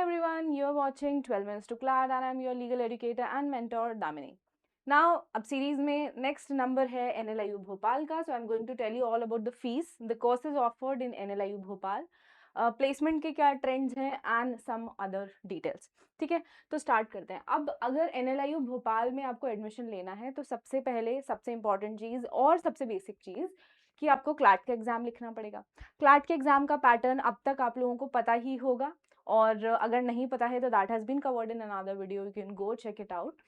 everyone, you're watching 12 Minutes to Clad and I'm your legal educator and mentor Damini. Now, अब series में next number है NLIU Bhopal का, so I'm going to tell you all about the fees, the courses offered in NLIU Bhopal, placement के क्या trends हैं and some other details. ठीक है, तो स्टार्ट करते हैं. अब अगर NLIU भोपाल में आपको एडमिशन लेना है तो सबसे पहले सबसे इंपॉर्टेंट चीज़ और सबसे बेसिक चीज़ कि आपको क्लैट का एग्ज़ाम लिखना पड़ेगा. क्लैट के एग्ज़ाम का पैटर्न अब तक आप लोगों को पता ही होगा, और अगर नहीं पता है तो that has been covered in another video, you can go check it out.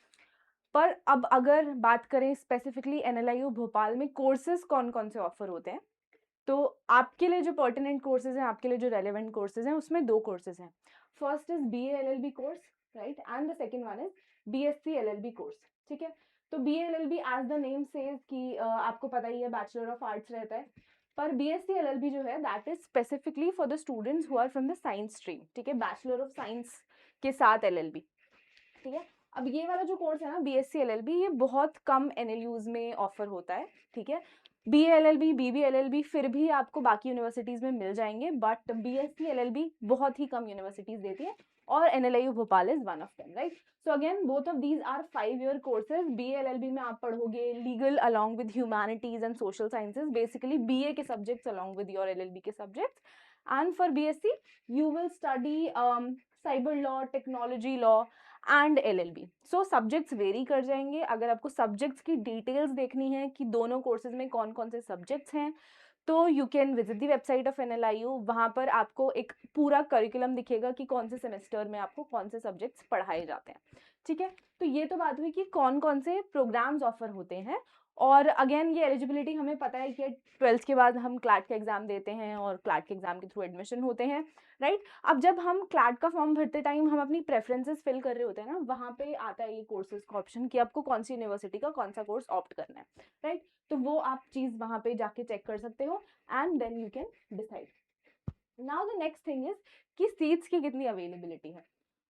पर अब अगर बात करें स्पेसिफिकली NLIU भोपाल में कोर्सेज कौन कौन से ऑफर होते हैं, तो आपके लिए जो पर्टिनेंट कोर्सेज हैं, आपके लिए जो रेलेवेंट कोर्सेज हैं, उसमें दो कोर्सेज हैं. First is BA LLB course, right, and the second one is BSc LLB course. ठीक है, तो BA LLB as the name says कि आपको पता ही है बैचलर ऑफ आर्ट्स रहता है, पर BSc LLB जो है that is specifically for the students who are from the science stream. ठीक है, बैचलर ऑफ साइंस के साथ LLB. ठीक है, अब ये वाला जो कोर्स है ना BSc LLB, ये बहुत कम NLUs में ऑफर होता है. ठीक है, BA LLB, BB LLB फिर भी आपको बाकी यूनिवर्सिटीज़ में मिल जाएंगे, बट BSc LLB बहुत ही कम यूनिवर्सिटीज़ देती है और NLIU Bhopal is one of them, right. So again both of these are 5-year courses. BA LLB में आप पढ़ोगे legal along with humanities and social sciences, basically BA के subjects along with your LLB के subjects. And for BSc you will study cyber law, technology law and LLB. So subjects vary कर जाएंगे. अगर आपको subjects की details देखनी है कि दोनों कोर्सेज में कौन कौन से सब्जेक्ट्स हैं, तो you can visit the website of NLIU. वहाँ पर आपको एक पूरा करिकुलम दिखेगा कि कौन से सेमेस्टर में आपको कौन से सब्जेक्ट्स पढ़ाए जाते हैं. ठीक है, तो ये तो बात हुई कि कौन कौन से प्रोग्राम्स ऑफर होते हैं. और अगेन ये एलिजिबिलिटी हमें पता है कि 12th के बाद हम क्लैट का एग्जाम देते हैं और क्लैट के एग्जाम के थ्रू एडमिशन होते हैं, राइट. अब जब हम क्लैट का फॉर्म भरते टाइम हम अपनी प्रेफरेंसेस फिल कर रहे होते हैं ना, वहाँ पे आता है ये कोर्सेज का ऑप्शन कि आपको कौन सी यूनिवर्सिटी का कौन सा कोर्स ऑप्ट करना है, राइट. तो वो आप चीज़ वहाँ पे जाके चेक कर सकते हो and then you can decide. Now the next thing is कि सीट्स की कितनी अवेलेबिलिटी है.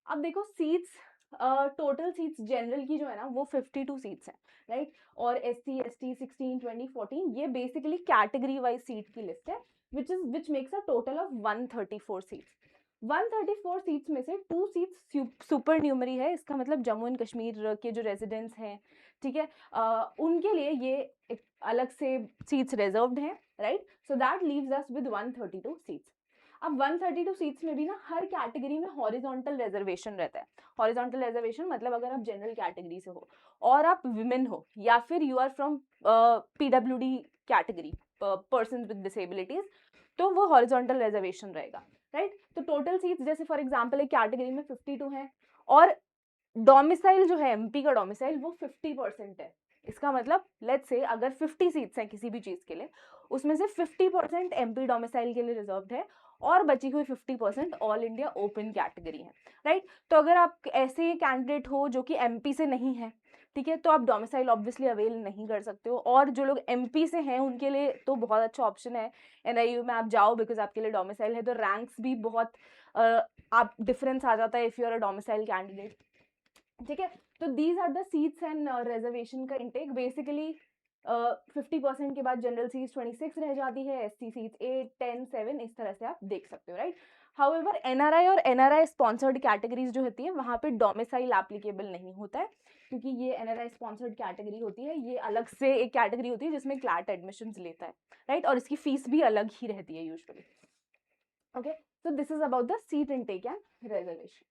अब देखो सीट्स, टोटल सीट्स जनरल की जो है ना वो 52 सीट्स हैं, राइट. और SC ST 16 20 14 ये बेसिकली कैटेगरी वाइज सीट की लिस्ट है, which makes a total of 134 seats. 134 seats में से 2 सीट्स सुपर न्यूमरी है. इसका मतलब जम्मू एंड कश्मीर के जो रेजिडेंट्स हैं, ठीक है, उनके लिए ये एक अलग से सीट्स रिजर्व्ड हैं, right. So that leaves us with 132 seats. अब 132 सीट्स में भी ना हर कैटेगरी में हॉरिजॉन्टल रिजर्वेशन रहता है. हॉरिजॉन्टल रिजर्वेशन मतलब अगर आप जनरल कैटेगरी से हो और आप विमेन हो या फिर you are from PWD category, person with disabilities, तो वो हॉरिजॉन्टल रिजर्वेशन रहेगा, राइट. तो टोटल सीट्स जैसे फॉर एग्जांपल एक कैटेगरी में 52 हैं और डोमिसाइल जो है MP का डोमिसाइल वो 50% है. इसका मतलब लेट्स से अगर 50 सीट्स हैं किसी भी चीज़ के लिए, उसमें से 50% MP डोमिसाइल के लिए रिजर्व्ड है और बची हुई 50% ऑल इंडिया ओपन कैटेगरी है, राइट. तो अगर आप ऐसे कैंडिडेट हो जो कि MP से नहीं है, ठीक है, तो आप डोमिसाइल ऑब्वियसली अवेल नहीं कर सकते हो. और जो लोग MP से हैं उनके लिए तो बहुत अच्छा ऑप्शन है NIU में आप जाओ, बिकॉज आपके लिए डोमिसाइल है तो रैंक्स भी बहुत आप डिफरेंस आ जाता है if you are a domicile candidate. ठीक है, तो these are the seats and reservation का इंटेक. बेसिकली 50% के बाद जनरल सीट्स 26 रह जाती है, SC सीट्स 8 10 7 इस तरह से आप देख सकते हो, राइट. हाउएवर NRI और NRI स्पॉन्सर्ड कैटेगरीज जो होती है वहाँ पे डोमिसाइल एप्लीकेबल नहीं होता है, क्योंकि ये NRI स्पॉन्सर्ड कैटेगरी होती है. ये अलग से एक कैटेगरी होती है जिसमें क्लैट एडमिशंस लेता है, राइट. और इसकी फीस भी अलग ही रहती है usually. Okay, so this is about the seat intake and reservation.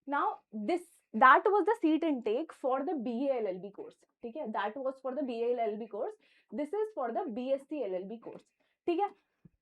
Now that was the seat intake for the BA LLB course. ठीक है, that was for the BA LLB course. This is for the BSc LLB course. ठीक है,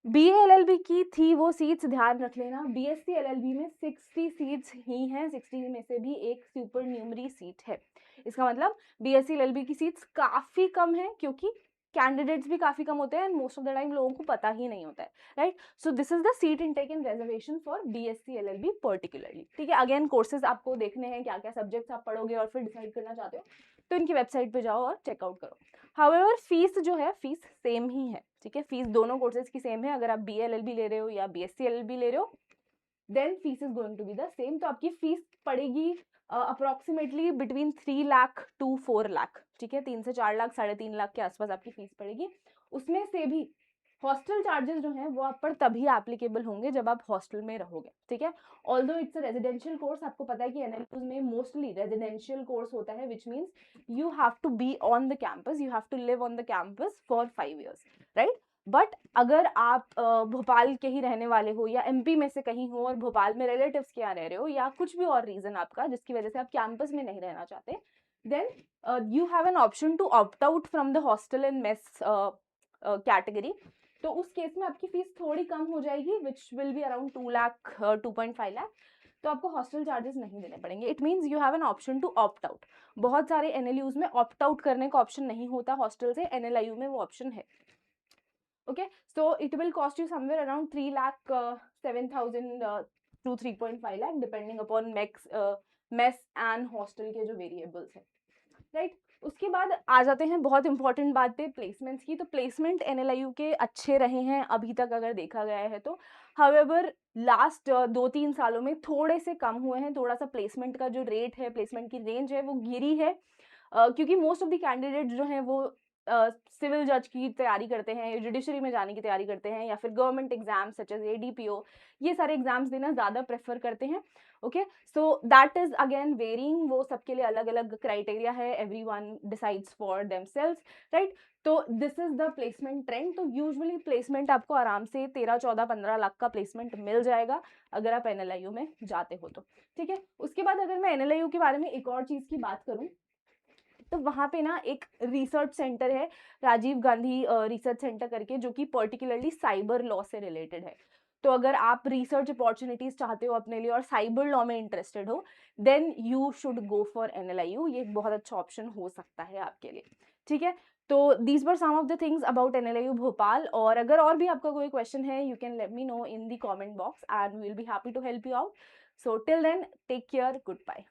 BA LLB की थी वो seats, ध्यान रख लेना. BSc LLB में 60 सीट्स ही हैं, 60 में से भी एक सुपर न्यूमरी सीट है. इसका मतलब BSc LLB की सीट्स काफ़ी कम है क्योंकि कैंडिडेट्स भी काफ़ी कम होते हैं and most of the time लोगों को पता ही नहीं होता है, right. So this is the seat intake and reservation for BSc LLB particularly. ठीक है, अगेन कोर्सेज आपको देखने हैं क्या क्या सब्जेक्ट्स आप पढ़ोगे और फिर डिसाइड करना चाहते हो तो इनकी वेबसाइट पे जाओ और चेकआउट करो. हाउएवर फीस जो है फीस सेम ही है. ठीक है, फीस दोनों कोर्सेज की सेम है. अगर आप BA LLB ले रहे हो या BSc LLB ले रहे हो then fees is going to be the same. तो आपकी फीस पड़ेगी approximately between 3 lakh to 4 lakh. ठीक है, 3 से 4 लाख, 3.5 लाख के आसपास आपकी फीस पड़ेगी. उसमें से भी हॉस्टल चार्जेस जो हैं वो आप पर तभी एप्लीकेबल होंगे जब आप हॉस्टल में रहोगे, ठीक है। Although it's a residential course, आपको पता है कि एनएलयूज में मोस्टली रेजिडेंशियल कोर्स होता है, which means you have to be on the campus, you have to live on the campus for 5 years, right. But अगर आप भोपाल के ही रहने वाले हो या एमपी में से कहीं हो और भोपाल में रिलेटिव्स के यहाँ रह रहे हो या कुछ भी और रीजन आपका जिसकी वजह से आप कैंपस में नहीं रहना चाहते, then you have an option to opt out from the hostel and mess category. तो उस केस में आपकी फीस थोड़ी कम हो जाएगी, which will be around 2 lakh 2.5 lakh. तो आपको हॉस्टल चार्जेस नहीं देने पड़ेंगे। It means you have an option to opt out. बहुत सारे एनएलयूज में ऑप्ट आउट करने का ऑप्शन नहीं होता हॉस्टल से, एनएलआईयू में वो ऑप्शन है। Okay, so it will cost you somewhere around 3 lakh 7,000 to 3.5 lakh depending upon mess and hostel के जो वेरिएबल्स हैं, राइट। उसके बाद आ जाते हैं बहुत इंपॉर्टेंट बात पे, प्लेसमेंट्स की। तो प्लेसमेंट एनएलआईयू के अच्छे रहे हैं अभी तक अगर देखा गया है तो। हाउएवर लास्ट 2-3 सालों में थोड़े से कम हुए हैं, थोड़ा सा प्लेसमेंट का जो रेट है, प्लेसमेंट की रेंज है वो गिरी है, क्योंकि मोस्ट ऑफ द कैंडिडेट जो हैं वो सिविल जज की तैयारी करते हैं, जुडिशरी में जाने की तैयारी करते हैं, या फिर government exam such as ADPO, ये सारे एग्जाम्स देना ज़्यादा प्रेफर करते हैं। Okay, so that is again varying, वो सबके लिए अलग अलग क्राइटेरिया है, everyone decides for themselves, right. तो this is the placement trend. तो यूजुअली प्लेसमेंट आपको आराम से 13, 14, 15 लाख का प्लेसमेंट मिल जाएगा अगर आप एनएलआईयू में जाते हो तो, ठीक है। उसके बाद अगर मैं एनएलआईयू के बारे में एक और चीज़ की बात करूँ तो वहाँ पे ना एक रिसर्च सेंटर है, राजीव गांधी रिसर्च सेंटर करके, जो कि पर्टिकुलरली साइबर लॉ से रिलेटेड है। तो अगर आप रिसर्च अपॉर्चुनिटीज चाहते हो अपने लिए और साइबर लॉ में इंटरेस्टेड हो, then you should go for NLIU. ये एक बहुत अच्छा ऑप्शन हो सकता है आपके लिए, ठीक है। तो these were some of the things about NLIU Bhopal. और अगर और भी आपका कोई क्वेश्चन है, you can let me know in the comment box and we will be happy to help you out. So till then, take care, good bye.